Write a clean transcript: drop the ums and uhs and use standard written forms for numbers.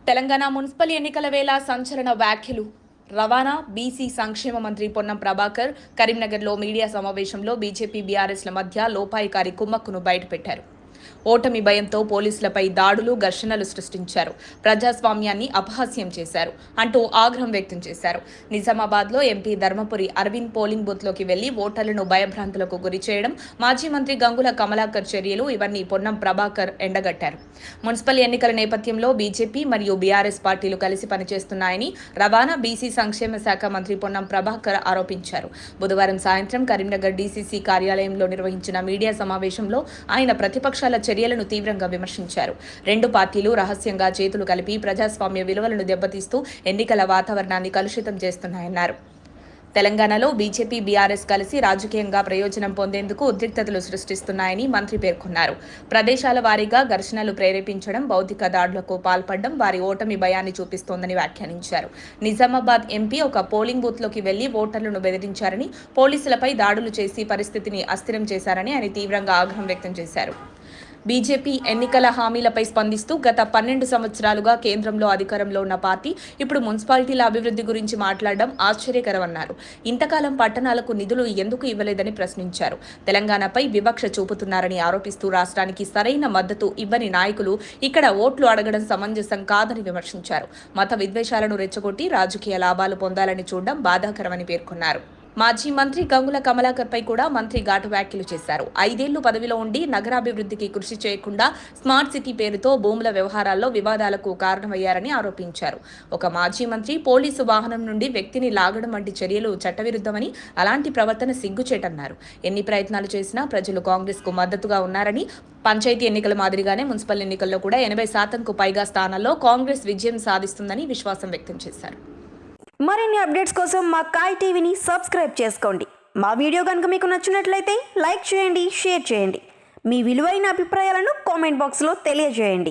Telangana municipal ఎన్నికల వేళ సంచలన వ్యాఖ్యలు. రవాణా, బీసీ సంక్షేమ మంత్రి పొన్నం ప్రభాకర్ కరీంనగర్లో మీడియా సమావేశంలో బీజేపీ బీఆర్ఎస్ల మధ్య లోపాయికారి కుమ్మక్కును బయటపెట్టారు. ఓటమి భయంతో పోలీసులపై దాడులు, ఘర్షణలు సృష్టించారు, ప్రజాస్వామ్యాన్ని అపహాస్యం చేశారు అంటూ ఆగ్రహం వ్యక్తం చేశారు. నిజామాబాద్లో ఎంపీ ధర్మపురి అరవింద్ పోలింగ్ బూత్లోకి వెళ్లి ఓటర్లను భయభ్రాంతులకు గురి చేయడం, మాజీ మంత్రి గంగుల కమలాకర్ చర్యలు ఇవన్నీ పొన్నం ప్రభాకర్ ఎండగట్టారు. మున్సిపల్ ఎన్నికల నేపథ్యంలో బీజేపీ మరియు బీఆర్ఎస్ పార్టీలు కలిసి పనిచేస్తున్నాయని రవాణా, బీసీ సంక్షేమ శాఖ మంత్రి పొన్నం ప్రభాకర్ ఆరోపించారు. బుధవారం సాయంత్రం కరీంనగర్ డీసీసీ కార్యాలయంలో నిర్వహించిన మీడియా సమావేశంలో ఆయన ప్రతిపక్షాల చర్యలను తీవ్రంగా విమర్శించారు. రెండు పార్టీలు రహస్యంగా చేతులు కలిపి ప్రజాస్వామ్య విలువలను దెబ్బతీస్తూ ఎన్నికల వాతావరణాన్ని కలుషితం చేస్తున్నాయన్నారు. తెలంగాణలో బీజేపీ, బీఆర్ఎస్ కలిసి రాజకీయంగా ప్రయోజనం పొందేందుకు ఉద్రిక్తతలు సృష్టిస్తున్నాయని మంత్రి పేర్కొన్నారు. ప్రదేశాల వారీగా ఘర్షణలు ప్రేరేపించడం, భౌతిక దాడులకు పాల్పడడం వారి ఓటమి భయాన్ని చూపిస్తోందని వ్యాఖ్యానించారు. నిజామాబాద్ ఎంపీ ఒక పోలింగ్ బూత్లోకి వెళ్లి ఓటర్లను బెదిరించారని, పోలీసులపై దాడులు చేసి పరిస్థితిని అస్థిరం చేశారని ఆయన తీవ్రంగా ఆగ్రహం వ్యక్తం చేశారు. బీజేపీ ఎన్నికల హామీలపై స్పందిస్తూ గత 12 సంవత్సరాలుగా కేంద్రంలో అధికారంలో ఉన్న పార్టీ ఇప్పుడు మున్సిపాలిటీల అభివృద్ధి గురించి మాట్లాడడం ఆశ్చర్యకరమన్నారు. ఇంతకాలం పట్టణాలకు నిధులు ఎందుకు ఇవ్వలేదని ప్రశ్నించారు. తెలంగాణపై వివక్ష చూపుతున్నారని ఆరోపిస్తూ రాష్ట్రానికి సరైన మద్దతు ఇవ్వని నాయకులు ఇక్కడ ఓట్లు అడగడం సమంజసం కాదని విమర్శించారు. మత విద్వేషాలను రెచ్చగొట్టి రాజకీయ లాభాలు పొందాలని చూడడం బాధాకరమని పేర్కొన్నారు. మాజీ మంత్రి గంగుల కమలాకర్ పై కూడా మంత్రి ఘాటు వ్యాఖ్యలు చేశారు. 5 ఏళ్లు పదవిలో ఉండి నగరాభివృద్ధికి కృషి చేయకుండా స్మార్ట్ సిటీ పేరుతో భూముల వ్యవహారాల్లో వివాదాలకు కారణమయ్యారని ఆరోపించారు. ఒక మాజీ మంత్రి పోలీసు వాహనం నుండి వ్యక్తిని లాగడం వంటి చర్యలు చట్టవిరుద్ధమని, అలాంటి ప్రవర్తన సిగ్గుచేటన్నారు. ఎన్ని ప్రయత్నాలు చేసినా ప్రజలు కాంగ్రెస్ కు మద్దతుగా ఉన్నారని, పంచాయతీ ఎన్నికల మాదిరిగానే మున్సిపల్ ఎన్నికల్లో కూడా 80%కు పైగా స్థానాల్లో కాంగ్రెస్ విజయం సాధిస్తుందని విశ్వాసం వ్యక్తం చేశారు. మరిన్ని అప్డేట్స్ కోసం మా కాయ్ టీవీని సబ్స్క్రైబ్ చేసుకోండి. మా వీడియో కనుక మీకు నచ్చినట్లయితే లైక్ చేయండి, షేర్ చేయండి. మీ విలువైన అభిప్రాయాలను కామెంట్ బాక్స్లో తెలియజేయండి.